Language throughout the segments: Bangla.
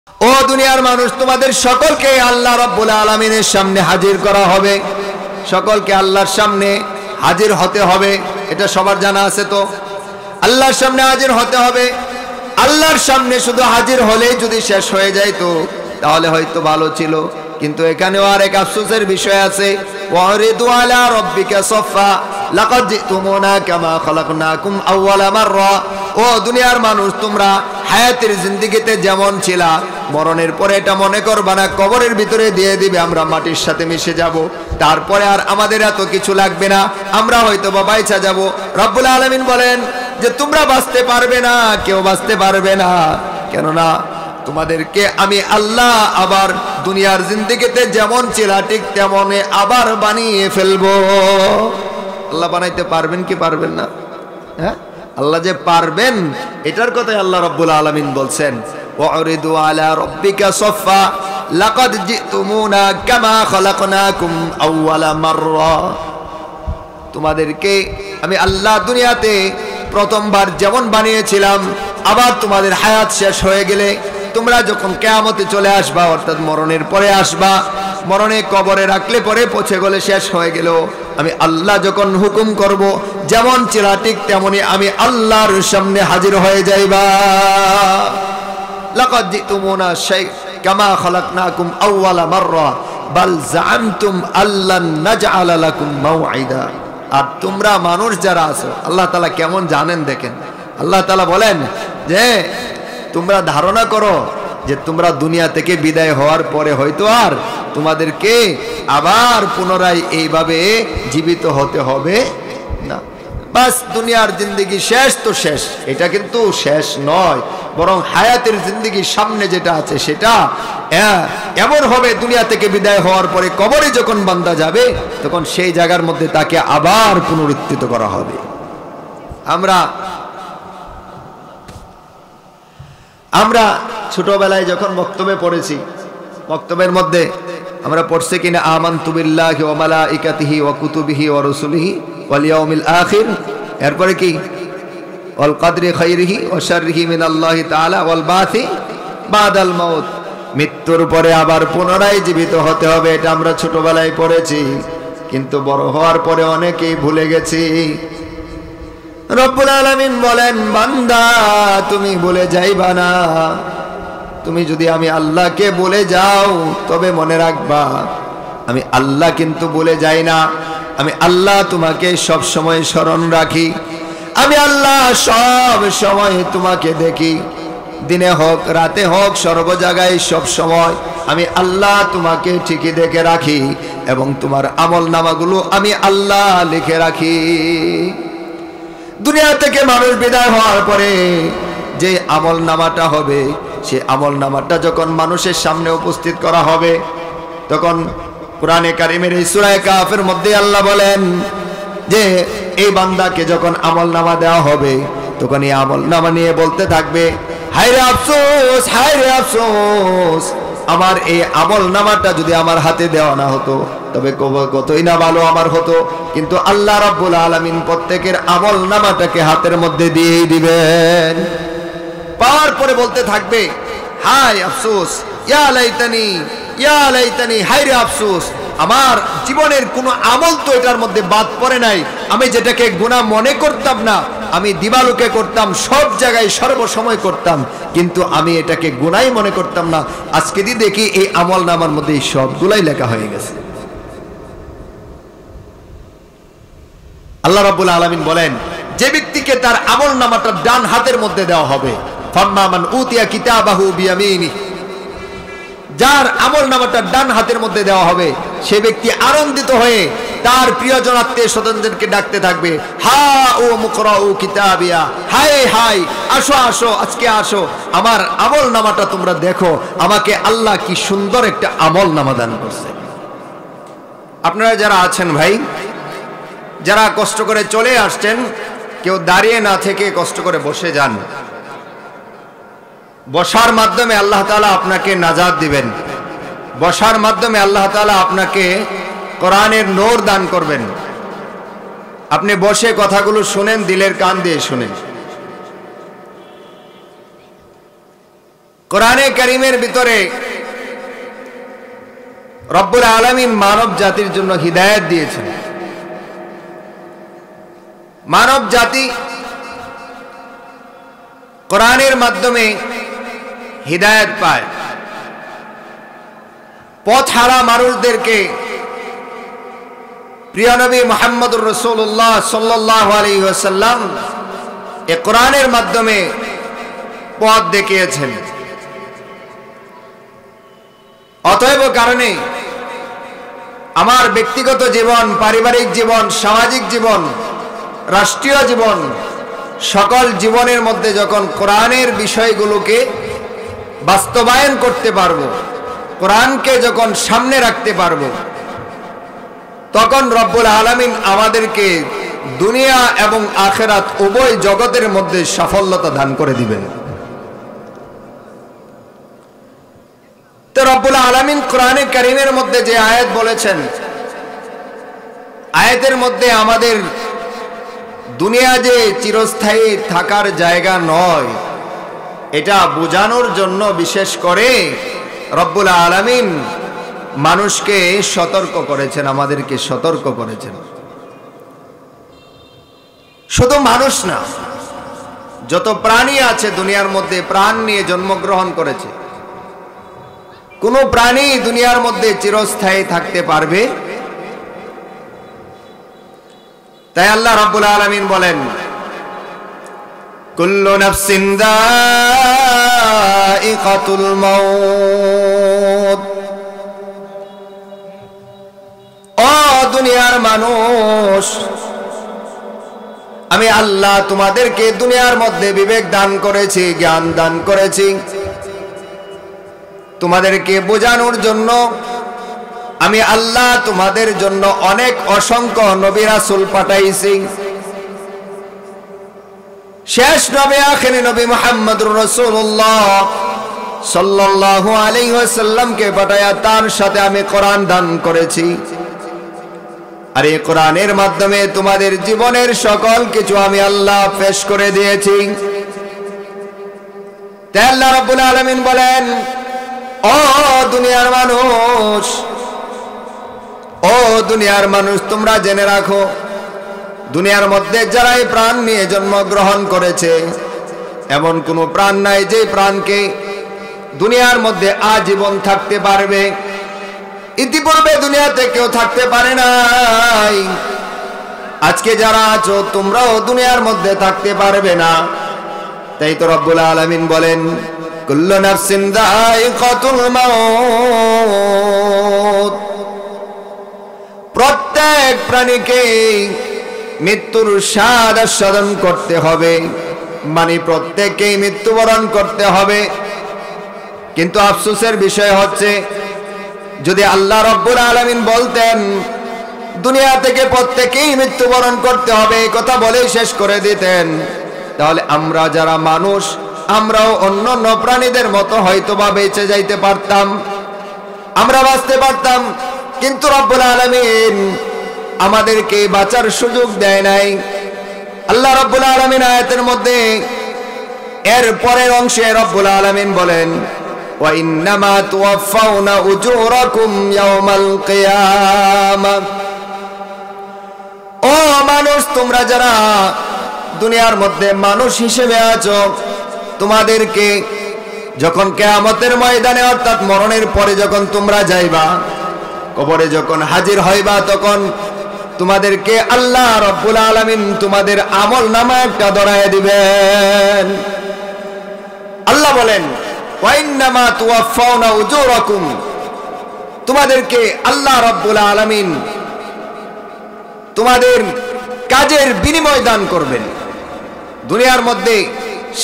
ও দুনিয়ার মানুষ, তোমাদের সকলকে আল্লাহ রাব্বুল আলামিনের সামনে হাজির করা হবে। সকলকে আল্লাহর সামনে হাজির হতে হবে, এটা সবার জানা আছে। তো আল্লাহর সামনে হাজির হতে হবে। আল্লাহর সামনে শুধু হাজির হলেই যদি শেষ হয়ে যায় তো তাহলে হয়তো ভালো ছিল, কিন্তু এখানেও আরেক আফসোসের বিষয় আছে। ওয়ারিদু আলা রাব্বিকা সাফা লাকাদ জিতুমুনা কামা খালাকনাকুম আউওয়ালা মাররা। ও দুনিয়ার মানুষ, তোমরা হায়াতের জিন্দেগিতে যেমন ছিলা, মরণের পরে এটা মনে করবা না কবরের ভিতরে দিয়ে দিবে, আমরা মাটির সাথে মিশে যাব, তারপরে আর আমাদের এত কিছু লাগবে না, আমরা হয়তো বা বাইচা যাব। রব্বুল আলামিন বলেন যে তোমরা বাঁচতে পারবে না, কেউ বাঁচতে পারবে না, কেননা তোমাদেরকে আমি আল্লাহ আবার দুনিয়ার জিন্দেগিতে যেমন ছিল ঠিক তেমন আবার বানিয়ে ফেলবো। আল্লাহ বানাইতে পারবেন কি পারবেন না? হ্যাঁ, আল্লাহ যে পারবেন এটার কথাই আল্লাহ রাব্বুল আলামিন বলছেন, ওয়ারিদু আলা রাব্বিকা সাফা লাকাদ জিতুমুনা কামা খালাকনাকুম আউওয়ালা মাররা। তোমাদেরকে আমি আল্লাহ দুনিয়াতে প্রথমবার যেমন বানিয়েছিলাম, আবার তোমাদের হায়াত শেষ হয়ে গেলে তোমরা যখন কিয়ামতে চলে আসবা, অর্থাৎ মরণের পরে আসবা, মরণে কবরে রাখলে পরে পচে গলে শেষ হয়ে গেল, আমি আল্লাহ যখন হুকুম করব যেমন ছিল ঠিক তেমনি আমি আল্লাহর সামনে হাজির হয়ে যাইবা। লাকাদ জিতুমুনা কামা খালাকনাকুম আউওয়ালা মাররা বাল জাআমতুম আল্লান নাজআলা লাকুম মাওঈদা। আর তোমরা মানুষ যারা আছো, আল্লাহ তাআলা কেমন জানেন দেখেন। আল্লাহ তাআলা বলেন যে তোমরা ধারণা করো যে তোমরা দুনিয়া থেকে বিদায় হওয়ার পরে হয়তো আর তোমাদেরকে আবার পুনরায় এইভাবে জীবিত হতে হবে না। বাস দুনিয়ার জিন্দেগি শেষ তো শেষ, এটা কিন্তু শেষ নয়, বরং হায়াতের জিন্দেগির সামনে যেটা আছে সেটা এমন হবে, দুনিয়া থেকে বিদায় হওয়ার পরে কবরে যখন বান্দা যাবে তখন সেই জায়গার মধ্যে তাকে আবার পুনরুত্থিত করা হবে। আমরা ছোটবেলায় যখন মক্তবে পড়েছি, মক্তবের মধ্যে আমরা পড়ছি কিনা আমানতু বিল্লাহি ওয়া মালাইকাতিহি ওয়া কুতুবিহি ওয়া রুসুলিহি ওয়াল ইয়াউমিল আখির, এরপরে কি ওয়াল কদরি খাইরিহি ওয়া শাররিহি মিনাল্লাহি তাআলা ওয়াল বাসি বাদাল মাউত। মৃত্যুর পরে আবার পুনরায় জীবিত হতে হবে, এটা আমরা ছোটবেলায় পড়েছি, কিন্তু বড় হওয়ার পরে অনেকেই ভুলে গেছি। রব্বুল আলামিন বলেন, বান্দা তুমি ভুলে যাইবা না, তুমি যদি আমি আল্লাহকে ভুলে যাও তবে মনে রাখবা আমি আল্লাহ কিন্তু ভুলে যাই না। আমি আল্লাহ তোমাকে সব সময় স্মরণ রাখি, আমি আল্লাহ সব সময় তোমাকে দেখি, দিনে হোক রাতে হোক সর্ব জায়গায় সব সময় আমি আল্লাহ তোমাকে ঠিকই দেখে রাখি, এবং তোমার আমল নামাগুলো আমি আল্লাহ লিখে রাখি। দুনিয়া থেকে মানুষ বিদায় হওয়ার পরে যে আমল নামাটা হবে, সে আমল নামাটা যখন মানুষের সামনে উপস্থিত করা হবে, তখন কোরআনে কারিমের এই সূরা কাফের মধ্যে আল্লাহ বলেন যে এই বান্দাকে যখন আমল নামা দেওয়া হবে তখন এই আমল নামা নিয়ে বলতে থাকবে, হায় রে আফসোস, হায় রে আফসোস, আমার এই আমল নামাটা যদি আমার হাতে দেওয়া না হতো তবে কতই না ভালো আমার হতো। কিন্তু আল্লাহ রাব্বুল আলামিন প্রত্যেকের আমল নামাটাকে হাতের মধ্যে দিয়েই দিবেন। পাওয়ার পরে বলতে থাকবে, হায় আফসোস, ইয়া লাইতানি, ইয়া লাইতানি, হায় রে আফসোস, আমার জীবনের কোনো আমল তো এটার মধ্যে বাদ পড়ে নাই, আমি যেটাকে গুনাহ মনে করতাম না, আমি দিবালোকে করতাম, সব জায়গায় সর্বসময় করতাম, কিন্তু আমি এটাকে গুনাহই মনে করতাম না, আজকে দিয়ে দেখি এই আমল নামার মধ্যে সবগুলাই লেখা হয়ে গেছে। আল্লাহ রাব্বুল আলামিন বলেন, যে ব্যক্তিকে তার আমল নামাটা ডান হাতের মধ্যে দেওয়া হবে, ফাম্মা মান উতিয়া কিতাবাহু বিয়ামিনিহি, যার আমল নামাটা ডান হাতের মধ্যে দেওয়া হবে সে ব্যক্তি আনন্দিত হয়ে তার প্রিয়জন আত্মীয় স্বজনদেরকে ডাকতে থাকবে, হা ও মুকরাউ কিতাবিয়া, হায় হায়, আসো আসো, আজকে আসো, আমার আমল নামাটা তোমরা দেখো, আমাকে আল্লাহ কি সুন্দর একটা আমল নামা দান করছে। আপনারা যারা আছেন ভাই, যারা কষ্ট করে চলে আসছেন, কেউ দাঁড়িয়ে না থেকে কষ্ট করে বসে যান, বসার মাধ্যমে আল্লাহ তাআলা আপনাকে নাজাত দিবেন, বসার মাধ্যমে আল্লাহ তাআলা আপনাকে কোরআনের নূর দান করবেন। আপনি বসে কথাগুলো শুনেন, দিলের কান দিয়ে শুনেন। কোরআনে কারীমের ভিতরে রব্বুল আলামিন মানব জাতির জন্য হিদায়াত দিয়েছেন। মানব জাতি কোরআনের মাধ্যমে হিদায়াত পায়। পথ হারা মানুষদেরকে প্রিয় নবী মুহাম্মদুর রাসূলুল্লাহ সাল্লাল্লাহু আলাইহি ওয়াসাল্লাম এই কোরআনের মাধ্যমে পথ দেখিয়েছেন। অতএব কারণে আমার ব্যক্তিগত জীবন, পারিবারিক জীবন, সামাজিক জীবন, রাষ্ট্রীয় জীবন, সকল জীবনের মধ্যে যখন কোরআনের বিষয়গুলোকে বাস্তবায়ন করতে পারবো, কোরআনকে যখন সামনে রাখতে পারবো, তখন রব্বুল আলামিন আমাদেরকে দুনিয়া এবং আখিরাত উভয় জগতের মধ্যে সাফল্যতা দান করে দিবেন। তো রব্বুল আলামিন কোরআনে কারীমের মধ্যে যে আয়াত বলেছেন, আয়াতের মধ্যে আমাদের দুনিয়া যে চিরস্থায়ী থাকার জায়গা নয়, এটা বোঝানোর জন্য বিশেষ করে রব্বুল আলামিন মানুষকে সতর্ক করেছেন, আমাদেরকে সতর্ক করেছেন। শুধু মানুষ না, যত প্রাণী আছে দুনিয়ার মধ্যে প্রাণ নিয়ে জন্মগ্রহণ করেছে, কোন প্রাণী দুনিয়ার মধ্যে চিরস্থায়ী থাকতে পারবে? তাই আল্লাহ রাব্বুল আলামিন বলেন, কুল্লু নাফসিন যায়িকাতুল মাউত। ও দুনিয়ার মানুষ, আমি আল্লাহ তোমাদেরকে দুনিয়ার মধ্যে বিবেক দান করেছি, জ্ঞান দান করেছি, তোমাদেরকে বোঝানোর জন্য আমি আল্লাহ তোমাদের জন্য অনেক অসংখ্য নবী রাসূল পাঠাইছি। শেষ নবী আখিরি নবী মুহাম্মদুর রাসূলুল্লাহ সাল্লাল্লাহু আলাইহি ওয়াসাল্লামকে পাঠায়া তার সাথে আমি কোরআন দান করেছি। আর এই কোরআনের মাধ্যমে তোমাদের জীবনের সকল কিছু আমি আল্লাহ পেশ করে দিয়েছি। তাই আল্লাহ রাব্বুল আলামিন বলেন, ও দুনিয়ার মানুষ, ও দুনিয়ার মানুষ, তোমরা জেনে রাখো, দুনিয়ার মধ্যে যারাই প্রাণ নিয়ে জন্মগ্রহণ করেছে, এমন কোনো প্রাণ নাই যে প্রাণকে দুনিয়ার মধ্যে আজীবন থাকতে পারবে। ইতিপূর্বে দুনিয়াতে কেউ থাকতে পারে নাই। আজকে যারা আছো তোমরাও দুনিয়ার মধ্যে থাকতে পারবে না। তাই তো রব্বুল আলামিন বলেন, কুল্লু নাফসিন যায়িকাতুল মাউত। প্রত্যেক প্রাণীকে মৃত্যুর স্বাদ আস্বাদন করতে হবে, মানে প্রত্যেককেই মৃত্যুবরণ করতে হবে। কিন্তু আফসোসের বিষয় হচ্ছে, যদি আল্লাহ রাব্বুল আলামিন বলতেন দুনিয়া থেকে প্রত্যেকেই মৃত্যুবরণ করতে হবে, এই কথা বলেই শেষ করে দিতেন, তাহলে আমরা যারা মানুষ, আমরাও অন্যান্য প্রাণীদের মতো হয়তোবা বেঁচে যাইতে পারতাম, আমরা বাঁচতে পারতাম। কিন্তু রব্বুল আলামিন আমাদেরকে বাঁচার সুযোগ দেয় নাই। আল্লাহ রাব্বুল আলামিন আয়াতের মধ্যে এর পরের অংশে রব্বুল আলামিন বলেন, ওয়া ইন্নামা তুওয়াফাউনা উজুরাকুম ইয়াওমাল কিয়ামাহ। ও মানুষ, তোমরা যারা দুনিয়ার মধ্যে মানুষ হিসেবে আছো, তোমাদেরকে যখন কিয়ামতের ময়দানে অর্থাৎ মরণের পরে যখন তোমরা যাইবা, কবরে যখন হাজির হইবা, তখন তোমাদেরকে আল্লাহ রাব্বুল আলামিন তোমাদের আমলনামা একটা ধরায় দিবেন। আল্লাহ বলেন, ওয়া ইন্নামা তুওয়াফাউনা উজুরাকুম, তোমাদেরকে আল্লাহ রাব্বুল আলামিন তোমাদের কাজের বিনিময় দান করবেন। দুনিয়ার মধ্যে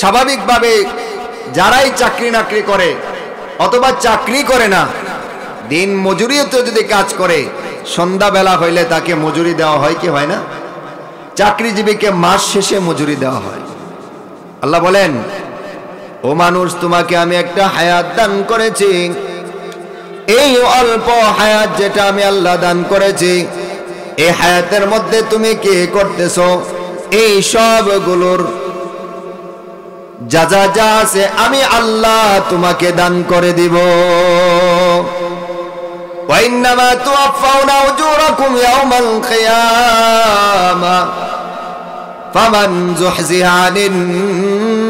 স্বাভাবিকভাবে যারাই চাকরি নাকরি করে অথবা চাকরি করে না, দিন মজুরিতে যদি কাজ করে, সন্ধ্যাবেলা হইলে তাকে মজুরি দেওয়া হয় কি হয় না? চাকরিজীবীকে মাস শেষে মজুরি দেওয়া হয়। আল্লাহ বলেন, ও মানুষ, তোমাকে আমি একটা হায়াত দান করেছি, এই অল্প হায়াত যেটা আমি আল্লাহ দান করেছি, এই হায়াতের মধ্যে তুমি কি করতেছো? এই সবগুলোর যা যা যা আছে আমি আল্লাহ তোমাকে দান করে দিব। ওয়া ইন্নামা তুওয়াফাউনা উজুরাকুম ইয়াওমাল কিয়ামা ফামান যুহজিহা আনিন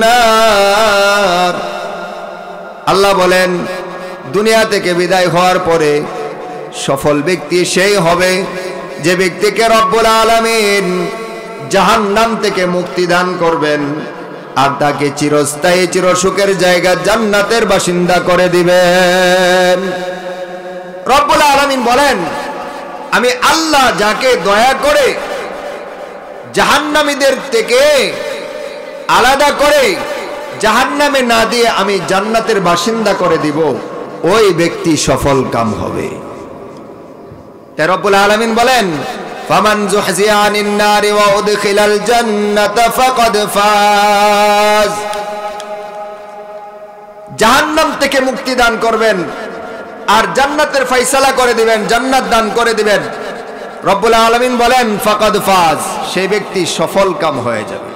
নার। আল্লাহ বলেন, দুনিয়া থেকে বিদায় হওয়ার পরে সফল ব্যক্তি সেই হবে যে ব্যক্তিকে রব্বুল আলামিন জাহান্নাম থেকে মুক্তি দান করবেন আর তাকে চিরস্থায়ী চিরসুখের জায়গা জান্নাতের বাসিন্দা করে দিবেন। রব্বুল আলামিন বলেন, আমি আল্লাহ যাকে দয়া করে জাহান্নামীদের থেকে আলাদা করে জাহান্নামে না দিয়ে আমি জান্নাতের বাসিন্দা করে দিব, ওই ব্যক্তি সফল কাম হবে। তাই রব্বুল আলামিন বলেন, ফামান যুহজিয়া আনিন নারি ওয়া উদখিলাল জান্নাতা ফাকাদ ফাজ। জাহান্নাম থেকে মুক্তি দান করবেন আর জান্নাতের ফয়সালা করে দিবেন, জান্নাত দান করে দিবেন। রব্বুল আলামিন বলেন ফাকাদ ফাজ, সেই ব্যক্তি সফল কাম হয়ে যাবে।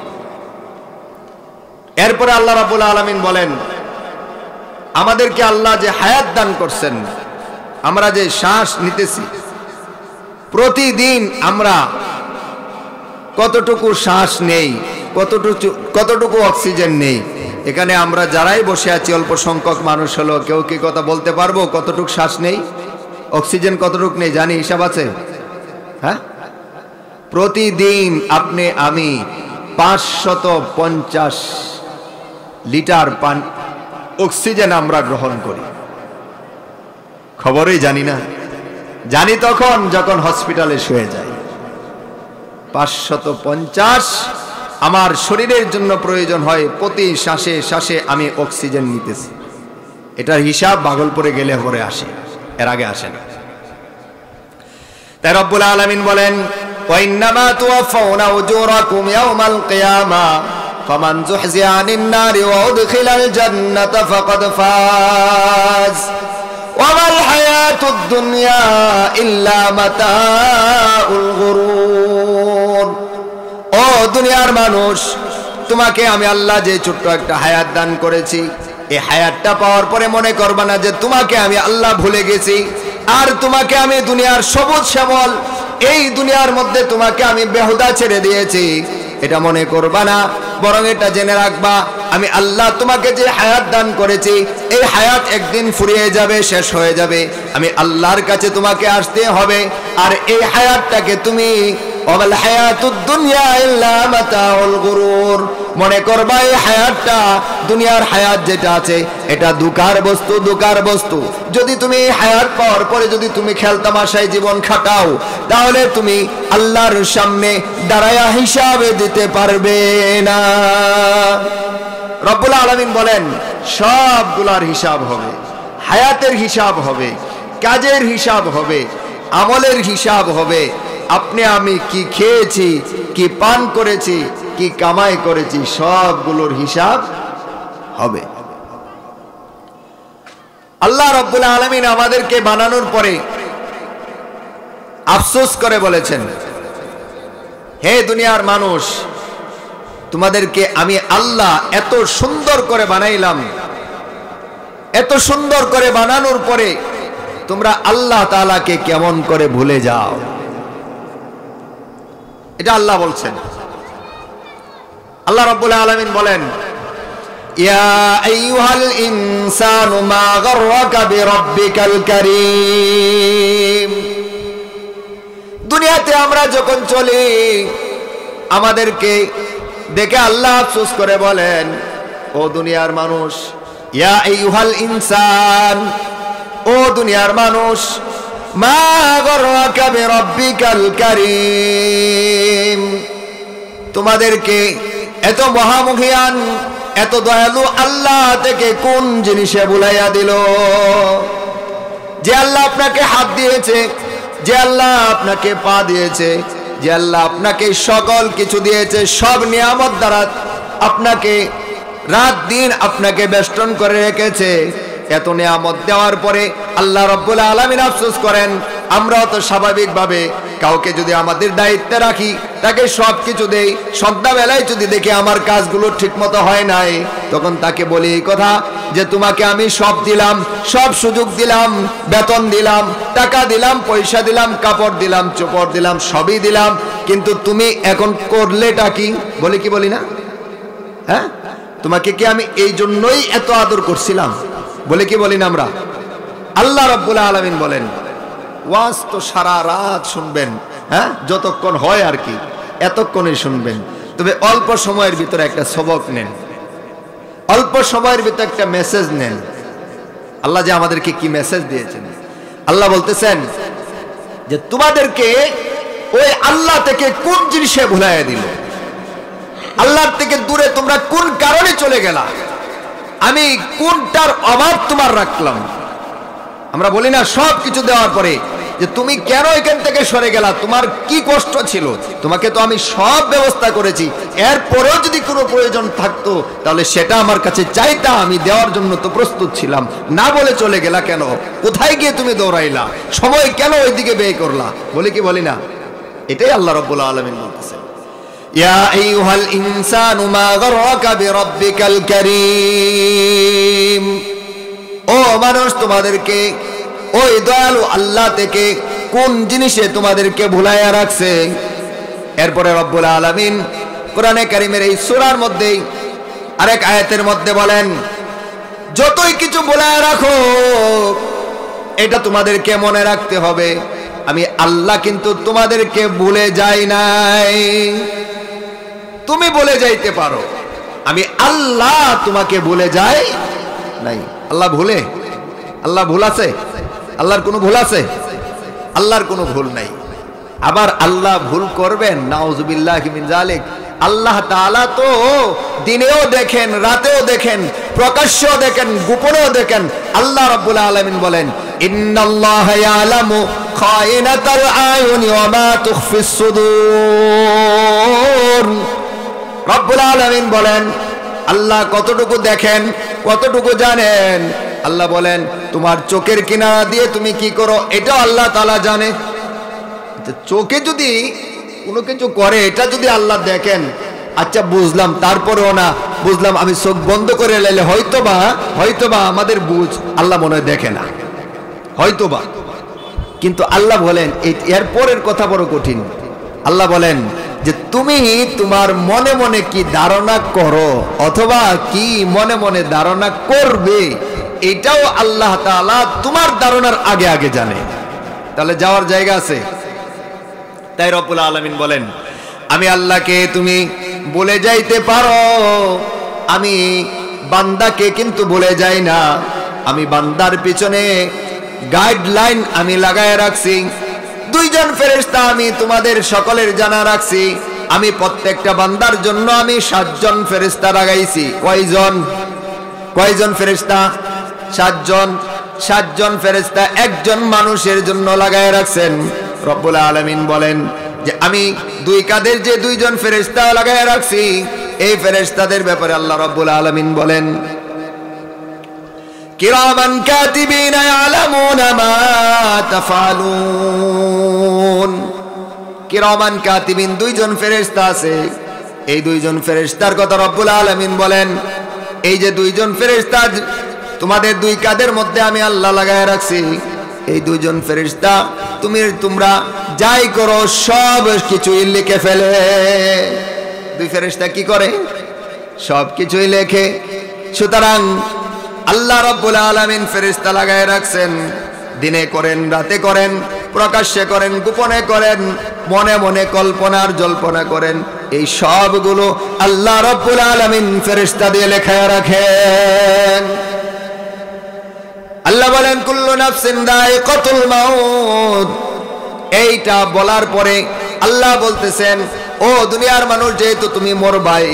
এরপরে আল্লাহ রাব্বুল আলামিন বলেন, আমাদেরকে আল্লাহ যে হায়াত দান করছেন, আমরা যে শ্বাস নিতেছি, প্রতিদিন আমরা কতটুকু শ্বাস নেই, কতটুকু অক্সিজেন নেই। এখানে আমরা যারাই বসে আছি অল্প সংখ্যক মানুষ হলো, কেউ কি কথা বলতে পারবো কতটুকু শ্বাস নেই, অক্সিজেন কতটুকু নেই? জানি, হিসাব আছে? হ্যাঁ, প্রতিদিন আপনি আমি 550 লিটার পানি অক্সিজেন আমরা গ্রহণ করি। খবরই জানি না, জানি তখন যখন হসপিটালে শুয়ে যাই। 550 আমার শরীরের জন্য প্রয়োজন হয়, প্রতি শ্বাসে শ্বাসে আমি অক্সিজেন নিতেছি। এটার হিসাব ভাগলপুরে গেলে পরে আসে, এর আগে আসে না। তাই রব্বুল আলামিন বলেন, ওয়া ইন্নামা তুওয়াফাউনা উজুরাকুম ইয়াওমাল কিয়ামা ফামান যুহজিয়া আনিন নারি ওয়া উদখিলাল জান্নাতা ফাকাদ ফাজ ওয়া মাল হায়াতুদ দুনিয়া ইল্লা মাতাউল গুরুর। ও দুনিয়ার মানুষ, তোমাকে আমি আল্লাহ যে ছোট্ট একটা হায়াত দান করেছি, এই হায়াতটা পাওয়ার পরে মনে করবা না যে তোমাকে আমি আল্লাহ ভুলে গেছি আর তোমাকে আমি দুনিয়ার সবুজ শ্যামল এই দুনিয়ার মধ্যে তোমাকে আমি বেহুদা ছেড়ে দিয়েছি, এটা মনে করবা না। বরং এটা জেনে রাখবা, আমি আল্লাহ তোমাকে যে হায়াত দান করেছি, এই হায়াত একদিন ফুরিয়ে যাবে, শেষ হয়ে যাবে। আমি আল্লাহর কাছে তোমাকে আসতে হবে, আর এই হায়াতটাকে তুমি ওয়াল হায়াতুদ দুনিয়া ইল্লা মাতাউল গুরুর, মনে করবা এই হায়াতটা, দুনিয়ার হায়াত যেটা আছে এটা দুকার বস্তু, দুকার বস্তু। যদি তুমি এই হায়াত পাওয়ার পরে যদি তুমি খেলতামাশায় জীবন খাটাও, তাহলে তুমি আল্লাহর সামনে দাঁড়ায়া হিসাবে দিতে পারবে না। রব্বুল আলামিন বলেন, সবগুলার হিসাব হবে, হায়াতের হিসাব হবে, কাজের হিসাব হবে, আমলের হিসাব হবে। আপনি আমি কি খেয়েছি, কি পান করেছি, কি কামাই করেছি, সবগুলোর হিসাব হবে। আল্লাহ রাব্বুল আলামিন আমাদেরকে বানানোর পরে আফসোস করে বলেছেন, হে দুনিয়ার মানুষ, তোমাদেরকে আমি আল্লাহ এত সুন্দর করে বানাইলাম, এত সুন্দর করে বানানোর পরে তোমরা আল্লাহ তাআলাকে কেমন করে ভুলে যাও। এটা আল্লাহ বলছেন। আল্লাহ রাব্বুল আলামিন বলেন, ইয়া আইয়ুহাল ইনসানু মা গাররাকা বিরাব্বিকাল কারীম। দুনিয়াতে আমরা যখন চলি, আমাদেরকে দেখে আল্লাহ আফসোস করে বলেন, ও দুনিয়ার মানুষ, ইয়া আইয়ুহাল ইনসান, ও দুনিয়ার মানুষ, মা গাররাকা বিরাব্বিকাল কারীম, তোমাদেরকে এত মহামহিয়ান, এত দয়ালু আল্লাহ থেকে কোন জিনিসে ভুলাইয়া দিল? যে আল্লাহ আপনাকে হাত দিয়েছে, যে আল্লাহ আপনাকে পা দিয়েছে, যে আল্লাহ আপনাকে সকল কিছু দিয়েছে, সব নিয়ামত দ্বারা আপনাকে রাত দিন আপনাকে বেষ্টন করে রেখেছে, এত নিয়ামত দেওয়ার পরে আল্লাহ রাব্বুল আলামিন আফসোস করেন, আমরাও তো স্বাভাবিকভাবে কাউকে যদি আমাদের দায়িত্বে রাখি, তাকে সব কিছু দেই, সন্ধ্যাবেলায় যদি দেখি আমার কাজগুলো ঠিক মতো হয় নাই, তখন তাকে বলি এই কথা যে তোমাকে আমি সব দিলাম, সব সুযোগ দিলাম, বেতন দিলাম, টাকা দিলাম, পয়সা দিলাম, কাপড় দিলাম, চোপড় দিলাম, সবই দিলাম, কিন্তু তুমি এখন করলেটা কি? বলি কি বলি না? হ্যাঁ, তোমাকে কি আমি এই জন্যই এত আদর করছিলাম? বলে কি বলি না আমরা? আল্লাহ রাব্বুল আলামিন বলেন ওয়াজ তো সারা রাত শুনবেন, হ্যাঁ, যতক্ষণ হয় আর কি, এতক্ষণই শুনবেন, তবে অল্প সময়ের ভিতরে একটা সবক নেন, অল্প সময়ের ভিতরে একটা মেসেজ নেন। আল্লাহ যে আমাদেরকে কি মেসেজ দিয়েছেন, আল্লাহ বলতেছেন যে তোমাদেরকে ওই আল্লাহ থেকে কোন জিনিসে ভুলাইয়া দিল, আল্লাহর থেকে দূরে তোমরা কোন কারণে চলে গেলা, আমি কোনটার অভাব তোমার রাখলাম। আমরা বলি না সব কিছু দেওয়ার পরে যে তুমি কেন এখান থেকে সরে গেলা, তোমার কি কষ্ট ছিল, তোমাকে তো আমি সব ব্যবস্থা করেছি, এরপরেও যদি কোনো প্রয়োজন থাকতো তাহলে সেটা আমার কাছে চাইতা, আমি দেওয়ার জন্য তো প্রস্তুত ছিলাম, না বলে চলে গেলা কেন? কোথায় গিয়ে তুমি দৌড়াইলা? সময় কেন ওইদিকে ব্যয় করলা? বলি কি বলি না? এটাই আল্লাহ রাব্বুল আলামিন বলতেছেন, ইয়া আইয়ুহাল ইনসানু মা গাররাকা বিরাব্বিকাল কারীম। ও মানুষ, তোমাদেরকে ওই দয়ালু আল্লাহ থেকে কোন জিনিসে তোমাদেরকে ভুলাইয়া রাখছে? এরপরে রব্বুল আলামিন কোরআনে কারীমের এই সূরার মধ্যেই আরেক আয়াতের মধ্যে বলেন, যতই কিছু ভুলাইয়া রাখো এটা তোমাদেরকে মনে রাখতে হবে, আমি আল্লাহ কিন্তু তোমাদেরকে ভুলে যাই নাই। তুমি বলে যাইতে পারো, আমি আল্লাহ তোমাকে ভুলে যাই নাই। আল্লাহ ভুলে? আল্লাহ ভুল আছে? আল্লাহর কোনো ভুল আছে? আল্লাহর কোনো ভুল নাই। আবার আল্লাহ ভুল করবেন? নাউজুবিল্লাহি মিন যালিক। আল্লাহ তাআলা তো দিনেও দেখেন, রাতেও দেখেন, প্রকাশ্যেও দেখেন, গোপনেও দেখেন। আল্লাহ রাব্বুল আলামিন বলেন, ইন্নাল্লাহা ইয়ালামু খায়িনাতাল আয়ুনি ওয়া মা তুখফিস সুদূর। রব্বুল আলামিন বলেন আল্লাহ কতটুকু দেখেন, কতটুকু জানেন। আল্লাহ বলেন তোমার চোখের কিনারা দিয়ে তুমি কি করো এটাও আল্লাহ তাআলা জানে। চোখে যদি কোনো কিছু করে এটা যদি আল্লাহ দেখেন, আচ্ছা বুঝলাম, তারপরেও না বুঝলাম, আমি চোখ বন্ধ করে লাইলে হয়তোবা আমাদের বুঝ আল্লাহ মনে হয় দেখে না, হয়তোবা। কিন্তু আল্লাহ বলেন এর পরের কথা বড় কঠিন। আল্লাহ বলেন যে তুমি তোমার মনে মনে কি ধারণা করো অথবা কি মনে মনে ধারণা করবে, এটাও আল্লাহ তাআলা তোমার ধারণার আগে আগে জানে। তাহলে যাওয়ার জায়গা আছে। তাই রব্বুল আলামিন বলেন আমি আল্লাহকে তুমি বলে যাইতে পারো, আমি বান্দাকে কিন্তু বলে যাই না। আমি বান্দার পিছনে গাইডলাইন আমি লাগায় রাখছি। দুইজন ফেরেশতা আমি তোমাদের সকলের জানা রাখছি। আমি প্রত্যেকটা বান্দার জন্য আমি 7 জন ফেরেশতা লাগাইছি। কয়জন ফেরেশতা? 7 জন। 7 জন ফেরেশতা একজন মানুষের জন্য লাগায় রাখছেন। রব্বুল আলামিন বলেন যে আমি দুই কাঁধের যে 2 জন ফেরেশতা লাগায় রাখছি, এই ফেরেশতাদের ব্যাপারে আল্লাহ রব্বুল আলামিন বলেন কিরামান কাতিবিনা ইয়ালামুনা মা তাফআলুন। কিরামান কাতিবিন 2 জন ফেরেশতা আছে। এই 2 জন ফেরেশতার কথা রব্বুল আলামিন বলেন এই যে 2 জন ফেরেশতা তোমাদের 2 কাঁধের মধ্যে আমি আল্লাহ লাগায় রাখছি। এই 2 জন ফেরেশতা তোমরা যাই করো সব কিছুই লিখে ফেলে। 2 ফেরেশতা কি করে? সব কিছুই লেখে। সুতরাং আল্লাহ রাব্বুল আলামিন ফেরেশতা লাগায় রাখছেন। দিনে করেন, রাতে করেন, প্রকাশ্যে করেন, গোপনে করেন, মনে মনে কল্পনার জল্পনা করেন, এই সবগুলো আল্লাহ রাব্বুল আলামিন ফেরেশতা দিয়ে লেখায় রাখেন। আল্লাহ বলেন কুল্লু নাফসিন যায়িকাতুল মাউত। এইটা বলার পরে আল্লাহ বলতেছেন ও দুনিয়ার মানুষ, যেহেতু তুমি মরবাই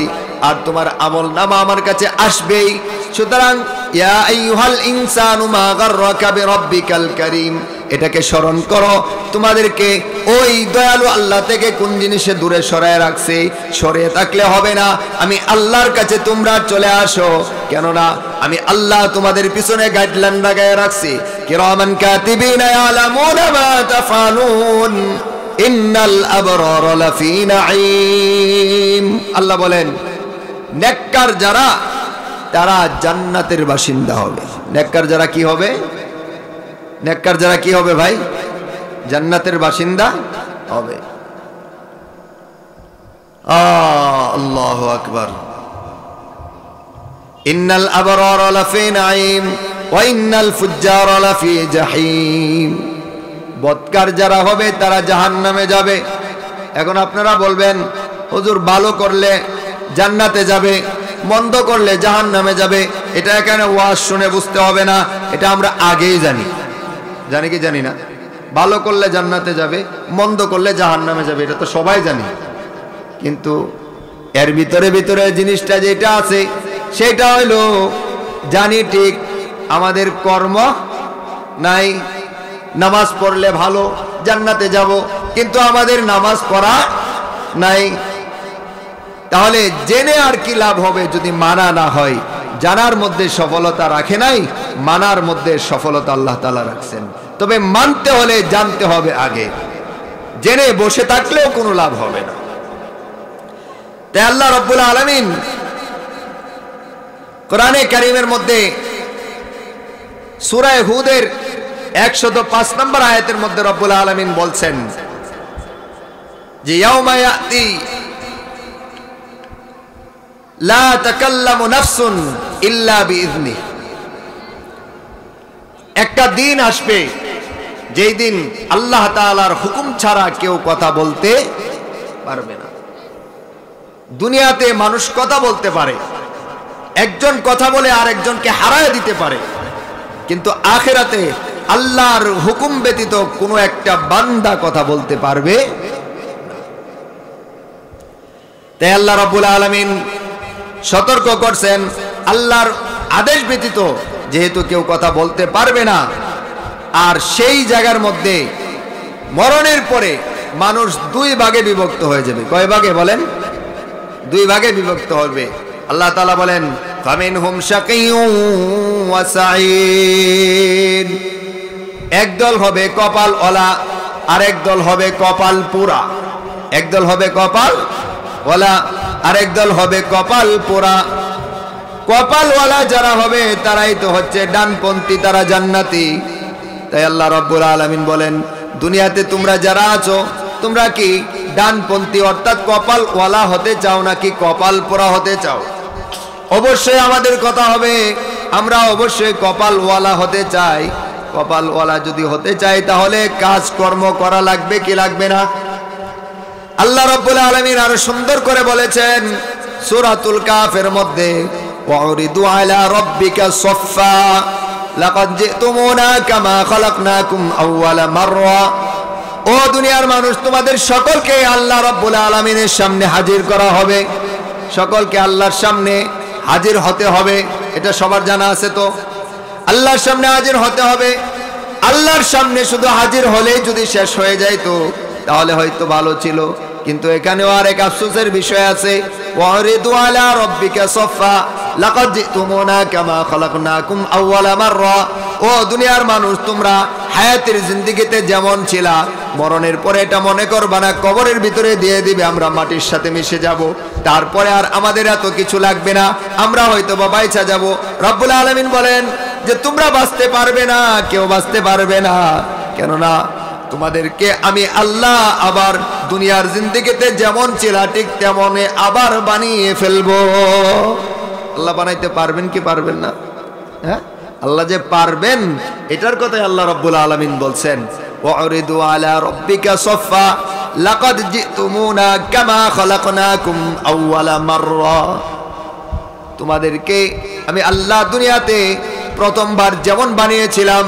আর তোমার আমলনামা আমার কাছে আসবেই, সুতরাং ইয়া আইয়ুহাল ইনসানু মা গাররাকা বিরাব্বিকাল কারীম, এটাকে স্মরণ করো তোমাদেরকে ওই দয়ালু আল্লাহ থেকে কোন জিনিসে দূরে সরায় রাখছে। সরিয়ে থাকলে হবে না, আমি আল্লাহর কাছে তোমরা চলে আসো, কেননা আমি আল্লাহ তোমাদের পিছনে গাইডলাইন লাগায় রাখছি। কিরামান কাতিবিনা ইয়ালামুনা মা তাফআলুন। ইন্নাল আবরারা লাফি নাঈম। আল্লাহ বলেন নেককার যারা তারা জান্নাতের বাসিন্দা হবে। নেককার যারা কি হবে? নেককার যারা কি হবে ভাই? জান্নাতের বাসিন্দা হবে। আল্লাহু আকবার। ইন্নাল আবরারা লাফি নাঈম ওয়া ইন্নাল ফুজ্জারা লাফি জাহিম। বদকার যারা হবে তারা জাহান্নামে যাবে। এখন আপনারা বলবেন হুজুর ভালো করলে জান্নাতে যাবে, মন্দ করলে জাহান্নামে যাবে, এটা এখানে ওয়াজ শুনে বুঝতে হবে না, এটা আমরা আগেই জানি। জানি কি জানি না? ভালো করলে জান্নাতে যাবে, মন্দ করলে জাহান্নামে যাবে, এটা তো সবাই জানি। কিন্তু এর ভিতরে ভিতরে জিনিসটা যেটা আছে সেটা হইলো জানি ঠিক, আমাদের কর্ম নাই। নামাজ পড়লে ভালো, জান্নাতে যাব, কিন্তু আমাদের নামাজ পড়া নাই। তাহলে জেনে আর কি লাভ হবে যদি মানা না হয়? জানার মধ্যে সফলতা রাখে নাই, মানার মধ্যে সফলতা আল্লাহ তাআলা রাখছেন। তবে মানতে হলে জানতে হবে আগে, জেনে বসে থাকলেও কোনো লাভ হবে না। তাই আল্লাহ রাব্বুল আলামিন কোরআনে কারীমের মধ্যে সূরা হুদের 105 নম্বর আয়াতের মধ্যে রব্বুল আলামিন বলছেন যে ইয়াউমা ইয়াতি লা তাকাল্লামু নাফসুন ইল্লা বিইذনি। একটা দিন আসবে যেই দিন আল্লাহ তাআলার হুকুম ছাড়া কেউ কথা বলতে পারবে না। দুনিয়াতে মানুষ কথা বলতে পারে, একজন কথা বলে আরেকজনকে হারায় দিতে পারে, কিন্তু আখিরাতে আল্লাহর হুকুম ব্যতীত কোনো একটা বান্দা কথা বলতে পারবে না। তাই আল্লাহ রাব্বুল আলামিন সতর্ক করছেন, আল্লাহর আদেশ ব্যতীত যেহেতু কেউ কথা বলতে পারবে না, আর সেই জায়গার মধ্যে মরণের পরে মানুষ দুই ভাগে বিভক্ত হয়ে যাবে। কয় ভাগে বলেন? দুই ভাগে বিভক্ত হবে। আল্লাহ তাআলা বলেন ফামিনহুম শাকিয়্যুন ওয়া সাঈদ। একদল হবে কপাল ওয়ালা, আরেক দল হবে কপাল পোড়া। একদল হবে কপাল ওয়ালা, আরেক দল হবে কপাল পোড়া। কপালওয়ালা যারা হবে তারাই তো হচ্ছে ডানপন্থী, তারা জান্নাতি। তাই আল্লাহ রাব্বুল আলামিন বলেন দুনিয়াতে তোমরা যারা আছো তোমরা কি ডানপন্থী অর্থাৎ কপালওয়ালা হতে চাও নাকি কপাল পোড়া হতে চাও? অবশ্যই আমাদের কথা হবে আমরা অবশ্যই কপালওয়ালা হতে চাই। কপালওয়ালা যদি হতে চাই তাহলে কাজকর্ম করা লাগবে কি লাগবে না? আল্লাহ রাব্বুল আলামিন আরো সুন্দর করে বলেছেন সূরাতুল কাফের মধ্যে ওয়াউরিদু আলা রাব্বিকা সাফফা লাকাদ জিতুমুনা কামা খালাকনাকুম আউওয়ালা মাররা। ও দুনিয়ার মানুষ, তোমাদের সকলকে আল্লাহ রাব্বুল আলামিনের সামনে হাজির করা হবে। সকলকে আল্লাহর সামনে হাজির হতে হবে, এটা সবার জানা আছে তো। আল্লাহর সামনে হাজির হতে হবে। আল্লাহর সামনে শুধু হাজির হলেই যদি শেষ হয়ে যায় তো তাহলে হয়তো ভালো ছিল, কিন্তু এখানেও আরেক আফসোসের বিষয় আছে। ওয়ারিদু আলা রাব্বিকা সাফফা লাকাদ জিতুমুনা কামা খালাকনাকুম আউওয়ালা মাররা। ও দুনিয়ার মানুষ, তোমরা হায়াতের জিন্দেগিতে যেমন ছিলা, মরণের পরে এটা মনে করবা না কবরের ভিতরে দিয়ে দিবে আমরা মাটির সাথে মিশে যাব, তারপরে আর আমাদের এত কিছু লাগবে না, আমরা হয়তো বা বাইচা যাব। রব্বুল আলামিন বলেন যে তোমরা বাঁচতে পারবে না, কেউ বাঁচতে পারবে না, কেননা তোমাদেরকে আমি আল্লাহ আবার দুনিয়ার জিন্দেগিতে যেমন ছিলা ঠিক তেমনে আবার বানিয়ে ফেলবো। আল্লাহ বানাইতে পারবেন কি পারবেন না? হ্যাঁ, আল্লাহ যে পারবেন এটার কথাই আল্লাহ রাব্বুল আলামিন বলছেন ওয়াউরিদু আলা রাব্বিকা সাফফা লাকাদ জিতুমুনা কামা খালাকনাকুম আউওয়ালা মাররা। তোমাদেরকে আমি আল্লাহ দুনিয়াতে প্রথমবার যেমন বানিয়েছিলাম,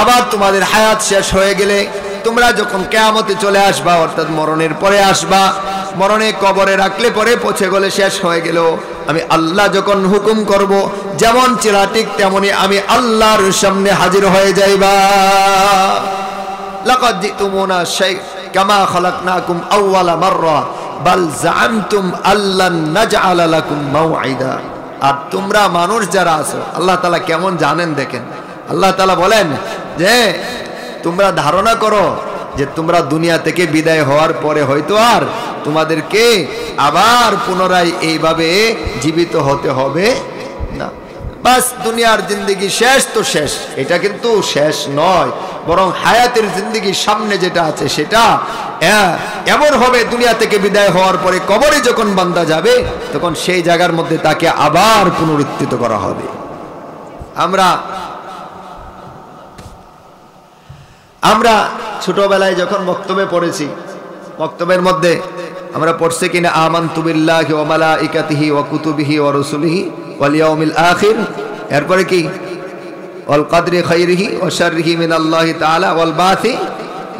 আবার তোমাদের হায়াত শেষ হয়ে গেলে তোমরা যখন কিয়ামতে চলে আসবা অর্থাৎ মরণের পরে আসবা, মরণে কবরে রাখলে পরে পচে গলে শেষ হয়ে গেল, আমি আল্লাহ যখন হুকুম করব যেমন ছিল ঠিক তেমনি আমি আল্লাহর সামনে হাজির হয়ে যাইবা। লাকাদ জিতুমুনা কামা খালাকনাকুম আউওয়ালা মাররা বাল জাআমতুম আল্লান নাজআলা লাকুম মাওঈদা। আর তোমরা মানুষ যারা আছো, আল্লাহ তাআলা কেমন জানেন দেখেন। আল্লাহ তাআলা বলেন যে তোমরা ধারণা করো যে তোমরা দুনিয়া থেকে বিদায় হওয়ার পরে হয়তো আর তোমাদেরকে আবার পুনরায় এইভাবে জীবিত হতে হবে না। বাস দুনিয়ার জিন্দেগি শেষ তো শেষ, এটা কিন্তু শেষ নয়, বরং হায়াতের জিন্দেগির সামনে যেটা আছে সেটা এমন হবে, দুনিয়া থেকে বিদায় হওয়ার পরে কবরে যখন বান্দা যাবে তখন সেই জায়গার মধ্যে তাকে আবার পুনরুত্থিত করা হবে। আমরা ছোটবেলায় যখন বক্তব্যে পড়েছি, বক্তব্যের মধ্যে আমরা পড়ছি কিনা আমানতু বিল্লাহি ওয়া মালাইকাতিহি ওয়া কুতুবিহি ওয়া রুসুলিহি ওয়াল ইয়াউমিল আখির, এরপরে কি ওয়াল কদরি খাইরিহি ওয়া শাররিহি মিনাল্লাহি তাআলা ওয়াল বাসি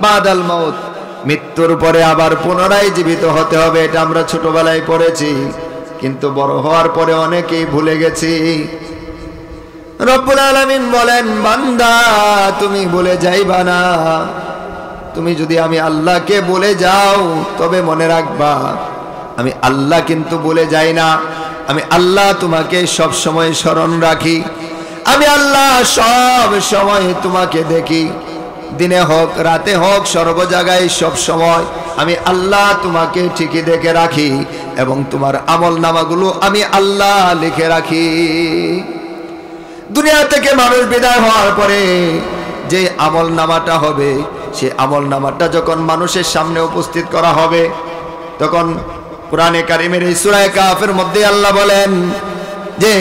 বাদাল মাউত, মৃত্যুর পরে আবার পুনরায় জীবিত হতে হবে। এটা আমরা ছোটবেলায় পড়েছি, কিন্তু বড় হওয়ার পরে অনেকেই ভুলে গেছি। রব্বুল আলামিন বলেন, বান্দা তুমি ভুলে যাইবা না, তুমি যদি আমি আল্লাহকে ভুলে যাও তবে মনে রাখবা আমি আল্লাহ কিন্তু ভুলে যাই না। আমি আল্লাহ তোমাকে সব সময় স্মরণ রাখি, আমি আল্লাহ সব সময় তোমাকে দেখি, দিনে হোক রাতে হোক সর্ব জায়গায় সব সময় আমি আল্লাহ তোমাকে ঠিকই দেখে রাখি, এবং তোমার আমল নামাগুলো আমি আল্লাহ লিখে রাখি। দুনিয়া থেকে মানুষ বিদায় হওয়ার পরে যে আমল নামাটা হবে, সে আমল নামাটা যখন মানুষের সামনে উপস্থিত করা হবে, তখন কোরআনে কারিমের এই সূরা কাফের মধ্যে আল্লাহ বলেন যে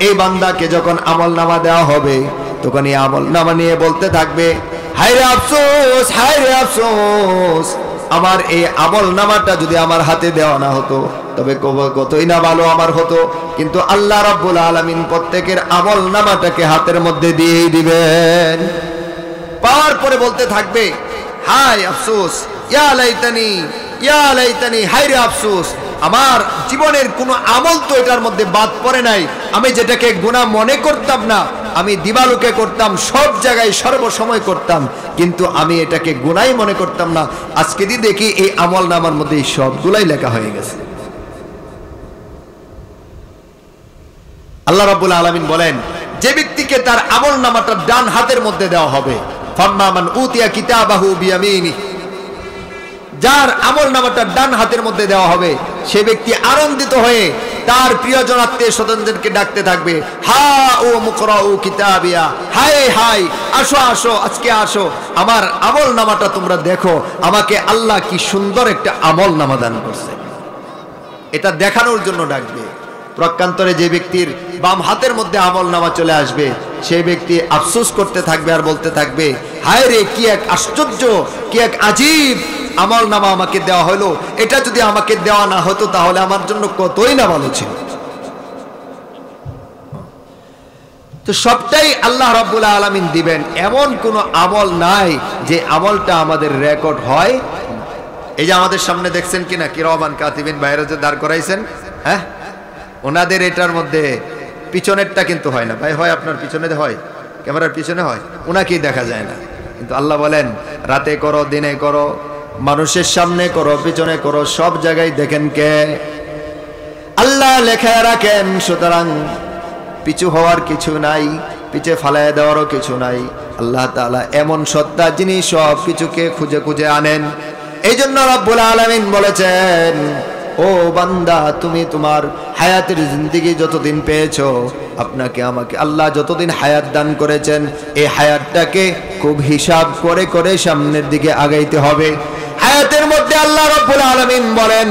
এই বান্দাকে যখন আমল নামা দেওয়া হবে, তখন এই আমল নামা নিয়ে বলতে থাকবে, হায়রে আফসোস, হায়রে আফসোস, আমার এই আমল নামাটা যদি আমার হাতে দেওয়া না হতো তবে কতই না ভালো আমার হতো। কিন্তু আল্লাহ রাব্বুল আলামিন প্রত্যেকের আমল নামাটাকে হাতের মধ্যে দিয়েই দিবেন। পাওয়ার পরে বলতে থাকবে, হায় আফসোস, ইয়া লাইতানি, ইয়া লাইতানি, হায়রে আফসোস, আমার জীবনের কোনো আমল তো এটার মধ্যে বাদ পড়ে নাই। আমি যেটাকে গুনাহ মনে করতাম না, আমি দিবালোকে করতাম, সব জায়গায় সর্বসময় করতাম, কিন্তু আমি এটাকে গুনাহই মনে করতাম না। আজকে দিয়ে দেখি এই আমল নামার মধ্যে সবগুলাই লেখা হয়ে গেছে। আল্লাহ রাব্বুল আলামিন বলেন, যে ব্যক্তিকে তার আমল নামাটা ডান হাতের মধ্যে দেওয়া হবে, ফাম্মা মান উতিয়া কিতাবাহু বিয়ামিনি, যার আমল নামাটা ডান হাতের মধ্যে দেওয়া হবে, সে ব্যক্তি আনন্দিত হয়ে তার প্রিয়জন আত্মীয় স্বজনদেরকে ডাকতে থাকবে, হা ও মুকরাউ কিতাবিয়া, হায় হায়, আসো আসো, আজকে আসো, আমার আমল নামাটা তোমরা দেখো, আমাকে আল্লাহ কি সুন্দর একটা আমল নামা দান করছে। এটা দেখানোর জন্য ডাকবে। প্রকান্তরে যে ব্যক্তির বাম হাতের মধ্যে আমল নামা চলে আসবে, সেই ব্যক্তি আফসোস করতে থাকবে আর বলতে থাকবে, হায় রে, কি এক আশ্চর্য, কি এক আজীব আমল নামা আমাকে দেওয়া হলো, এটা যদি আমাকে দেওয়া না হতো তাহলে আমার জন্য কতই না ভালো ছিল। তো সবটাই আল্লাহ রাব্বুল আলামিন দিবেন, এমন কোনো আমল নাই যে আমলটা আমাদের রেকর্ড হয়। এই যে আমাদের সামনে দেখছেন কিনা কিরামান কাতিবিন বাইরে যে দাঁড় করাইছেন, হ্যাঁ, ওনাদের এটার মধ্যে পিছনেরটা কিন্তু হয় না ভাই, হয় আপনার পিছনে হয়, ক্যামেরার পিছনে হয়, ওনাকেই দেখা যায় না। কিন্তু আল্লাহ বলেন, রাতে করো, দিনে করো, মানুষের সামনে করো, পিছনে করো, সব জায়গায় দেখেন কে? আল্লাহ লেখা রাখেন। সুতরাং পিছু হওয়ার কিছু নাই, পিছে ফালায় দেওয়ারও কিছু নাই। আল্লাহ তাআলা এমন সত্তা যিনি সব কিছুকে খুঁজে খুঁজে আনেন। এই জন্য রব্বুল আলামিন বলেছেন, ও বান্দা, তুমি তোমার হায়াতের জিন্দেগি যতদিন পেয়েছো, আপনাকে আমাকে আল্লাহ যতদিন হায়াত দান করেছেন, এই হায়াতটাকে খুব হিসাব করে করে সামনের দিকে আগাইতে হবে। হায়াতের মধ্যে আল্লাহ রাব্বুল আলামিন বলেন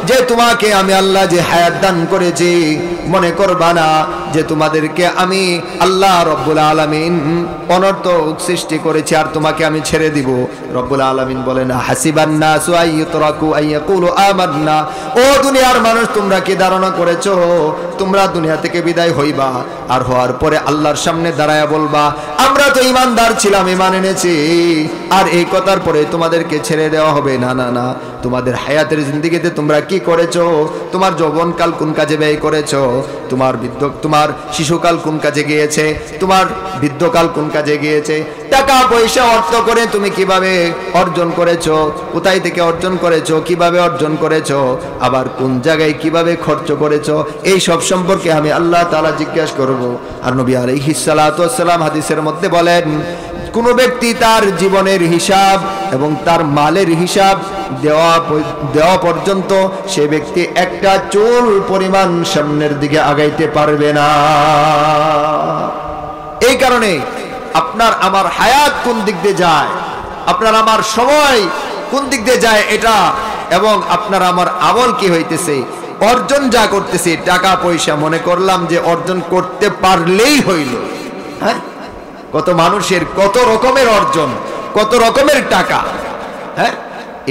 যে তোমাকে আমি আল্লাহ যে হায়াত দান করেছি, মনে করবা না যে তোমাদেরকে আমি আল্লাহ রাব্বুল আলামিন অনর্থক সৃষ্টি করেছি আর তোমাকে আমি ছেড়ে দিব। রব্বুল আলামিন বলেন, হাসিবান নাসু আইয়ুতরাকু আইয়াকুলু আমান্না, ও দুনিয়ার মানুষ, তোমরা কি ধারণা করেছো তোমরা দুনিয়া থেকে বিদায় হইবা আর হওয়ার পরে আল্লাহর সামনে দাঁড়ায়া বলবা আমরা তো ঈমানদার ছিলাম, ঈমান এনেছি, আর এই কথার পরে তোমাদেরকে ছেড়ে দেওয়া হবে? না না না, তোমাদের হায়াতের জিন্দেগিতে তোমরা কি করেছো? তোমার যৌবনকাল কোন কাজে ব্যয় করেছো? তোমার শিশুকাল কোন কাজে গিয়েছে? তোমার বৃদ্ধকাল কোন কাজে গিয়েছে? টাকা পয়সা অর্থ করে তুমি কিভাবে অর্জন করেছো? কোথায় থেকে অর্জন করেছো? কিভাবে অর্জন করেছো? আবার কোন জায়গায় কিভাবে খরচ করেছো? এই সব সম্পর্কে আমি আল্লাহ তাআলা জিজ্ঞাসা করব। আর নবী আলাইহিস সালাতু ওয়াস সালাম হাদিসের মধ্যে বলেন, কোনো ব্যক্তি তার জীবনের হিসাব এবং তার মালের হিসাব দেওয়া পর্যন্ত সে ব্যক্তি একটা চুল পরিমাণ সামনের দিকে আগাইতে পারবে না। এই কারণে আপনার আমার হায়াত কোন দিক দিয়ে যায়, আপনার আমার সময় কোন দিক দিয়ে যায় এটা, এবং আপনার আমার আমল কি হইতেছে, অর্জন যা করতেছে টাকা পয়সা মনে করলাম যে অর্জন করতে পারলেই হইল। হ্যাঁ, কত মানুষের কত রকমের অর্জন, কত রকমের টাকা। হ্যাঁ,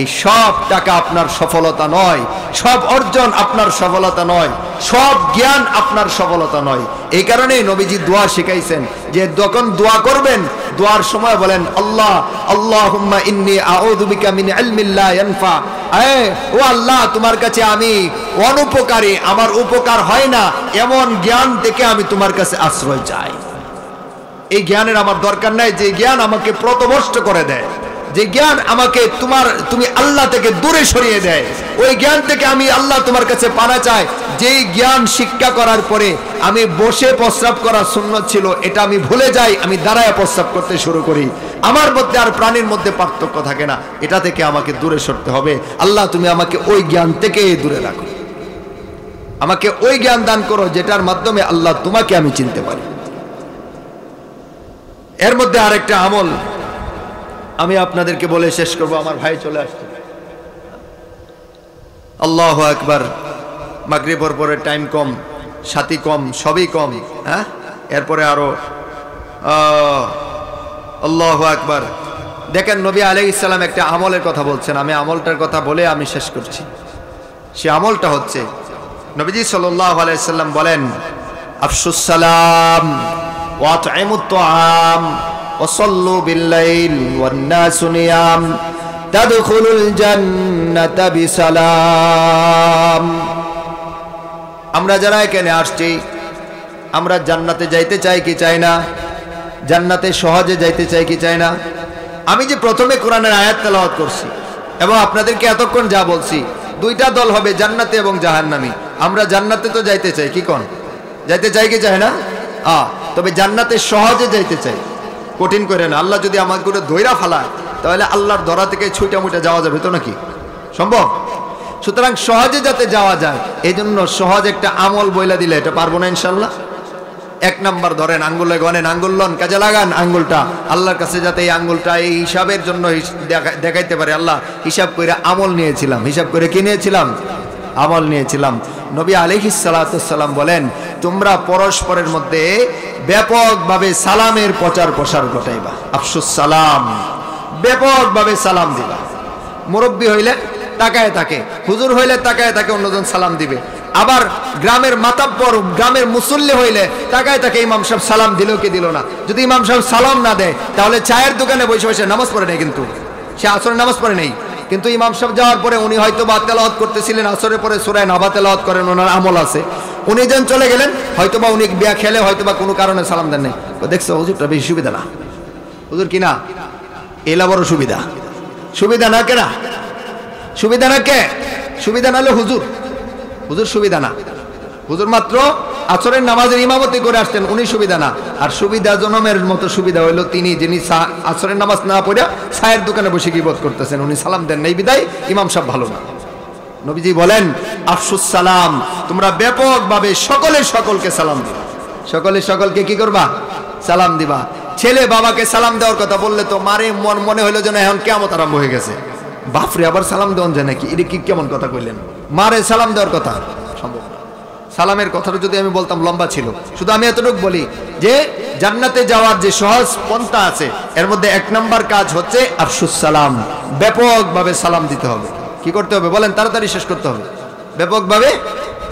এই সব টাকা আপনার সফলতা নয়, সব অর্জন আপনার সফলতা নয়, সব জ্ঞান আপনার সফলতা নয়। এই কারণেই নবীজি দোয়া শিখাইছেন যে যখন দোয়া করবেন দোয়ার সময় বলেন আল্লাহ আল্লাহুম্মা ইন্নী আউযু বিকা মিন ইলমিন লা ইয়ানফা। ও আল্লাহ, তোমার কাছে আমি অনুপকারী, আমার উপকার হয় না এমন জ্ঞান থেকে আমি তোমার কাছে আশ্রয় চাই। এই জ্ঞানের আমার দরকার নাই যে জ্ঞান আমাকে প্রতভষ্ট করে দেয়, যে জ্ঞান আমাকে তুমি আল্লাহ থেকে দূরে সরিয়ে দেয়, ওই জ্ঞান থেকে আমি আল্লাহ তোমার কাছে পানা চাই। যেই জ্ঞান শিক্ষা করার পরে আমি বসে প্রস্রাব করা সুন্নত ছিল এটা আমি ভুলে যাই, আমি দাঁড়ায় প্রস্রাব করতে শুরু করি, আমার মধ্যে আর প্রাণীর মধ্যে পার্থক্য থাকে না, এটা থেকে আমাকে দূরে সরতে হবে। আল্লাহ তুমি আমাকে ওই জ্ঞান থেকে দূরে রাখো, আমাকে ওই জ্ঞান দান করো যেটার মাধ্যমে আল্লাহ তোমাকে আমি চিনতে পারি। এর মধ্যে আরেকটা আমল আমি আপনাদেরকে বলে শেষ করব, আমার ভাই চলে আসছে। আল্লাহু আকবার। মাগরিবের পরে টাইম কম, সাথী কম, সবই কম। হ্যাঁ, এরপরে আরো আল্লাহু আকবার। দেখেন নবী আলাইহিস সালাম একটা আমলের কথা বলছেন, আমি আমলটার কথা বলে আমি শেষ করছি। সে আমলটা হচ্ছে নবীজি সাল্লাল্লাহু আলাইহি সাল্লাম বলেন আফশুস সালাম ওয়া আত'ইমুত তুআম وصلوا بالليل والناس نيام تدخلوا الجنة بسلام। আমরা যারা এখানে আসছি আমরা জান্নাতে যাইতে চাই কি চাই না? জান্নাতে সহজে যাইতে চাই কি চাই না? আমি যে প্রথমে কোরআনের আয়াত তেলাওয়াত করছি এবং আপনাদেরকে এতক্ষণ যা বলছি, দুইটা দল হবে জান্নাতে এবং জাহান্নামী। আমরা জান্নাতে তো যাইতে চাই, কি কোন? যাইতে চাই কি চাই না? তবে জান্নাতে সহজে যাইতে চাই, কঠিন করে না। আল্লাহ যদি আমাকে করে ধৈরা ফালায় তাহলে আল্লাহর ধরা থেকে ছুটা মুটা যাওয়া যাবে তো নাকি? সম্ভব? সুতরাং সহজে যাতে যাওয়া যায় এই জন্য সহজ একটা আমল বইলা দিলে এটা পারবো না ইনশাল্লাহ। এক নাম্বার ধরেন আঙ্গুলে গনেন, আঙ্গুল লন, কাজে লাগান আঙ্গুলটা আল্লাহর কাছে, যাতে এই আঙ্গুলটা এই হিসাবের জন্য দেখাইতে পারে আল্লাহ হিসাব করে আমল নিয়েছিলাম। হিসাব করে কি নিয়েছিলাম? আমল নিয়েছিলাম। নবী আলাইহিস সালাতু সালাম বলেন তোমরা পরস্পরের মধ্যে ব্যাপকভাবে সালামের প্রচার প্রসার ঘটাইবা। আফশুস সালাম, ব্যাপকভাবে সালাম দিবা। মুরব্বী হইলে তাকায় থাকে, হুজুর হইলে তাকায় থাকে, অন্যজন সালাম দিবে। আবার গ্রামের মাতাব্বর, গ্রামের মুসল্লি হইলে তাকায় থাকে ইমাম সাহেব সালাম দিল কি দিল না। যদি ইমাম সাহেব সালাম না দেয় তাহলে চায়ের দোকানে বসে বসে নামাজ পড়ে নেই, কিন্তু সে আসরের নামাজ পড়ে নেই। কিন্তু ইমাম সাহেব যাওয়ার পরে উনি হয়তো বা তেলাওয়াত করতেছিলেন, আসরের পরে সূরা নাবা তেলাওয়াত করেন, ওনার আমল আছে। উনি যেন চলে গেলেন, হয়তো বা উনি বিয়া খেলে হয়তো বা কোনো কারণে সালাম দেন নাই। দেখছো হুজুরটা বেশি সুবিধা না, হুজুর কি না এলা বড় সুবিধা। সুবিধা না কে না? সুবিধা না কে? সুবিধা না হলে হুজুর, হুজুর সুবিধা না। হুজুর মাত্র আসরের নামাজের ইমামতি করে আসতেন, উনি সুবিধা না। আর সুবিধা জনমের মতো সুবিধা হইলো তিনি যিনি আসরের নামাজ না পড়ে চায়ের দোকানে বসে গিবত করতেছেন, উনি সালাম দেন নাই বিদায় ইমাম সাহেব ভালো না। নবীজি বলেন আফশুস সালাম, তোমরা ব্যাপকভাবে সকলে সকলকে সালাম দিবা। সকলে সকলকে কি করবা? সালাম দিবা। ছেলে বাবাকে সালাম দেওয়ার কথা বললে তো মারে মনে হইলো যেন এখন কিয়ামত আরম্ভ হয়ে গেছে। বাপরে, আবার সালাম দেওয়ান যায় নাকি? এটা কি কেমন কথা কইলেন? মারে সালাম দেওয়ার কথা সম্ভব না। সালামের কথাটা যদি আমি বলতাম লম্বা ছিল। শুধু আমি এতটুকু বলি যে জান্নাতে যাওয়ার যে সহজ পন্থা আছে এর মধ্যে এক নাম্বার কাজ হচ্ছে আফশুস সালাম, ব্যাপকভাবে সালাম দিতে হবে। কি করতে হবে বলেন? তাড়াতাড়ি শেষ করতে হবে। ব্যাপকভাবে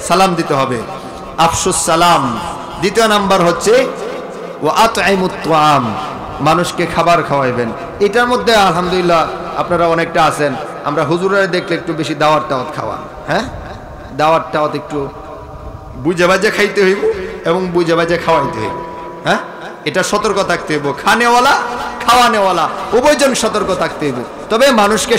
সালাম দিতে হবে, আফশুস সালাম। দ্বিতীয় নাম্বার হচ্ছে ওয়া আত'ইমুত তুআম, মানুষকে খাবার খাওয়াইবেন। এটার মধ্যে আলহামদুলিল্লাহ আপনারা অনেকটা আছেন। আমরা হুজুরের দেখলে একটু বেশি দাওয়াত টাওয়াত খাওয়ান। হ্যাঁ, দাওয়াত টাওয়াত একটু বুঝে বাজে খাইতে হইব এবং বুঝে বাজে খাওয়াইতে হইব। হ্যাঁ, এটা সতর্ক থাকতে হইব। খানেওয়ালা খাওয়ানেওয়ালা উভয়জন সতর্ক থাকতে হইব। তবে মানুষকে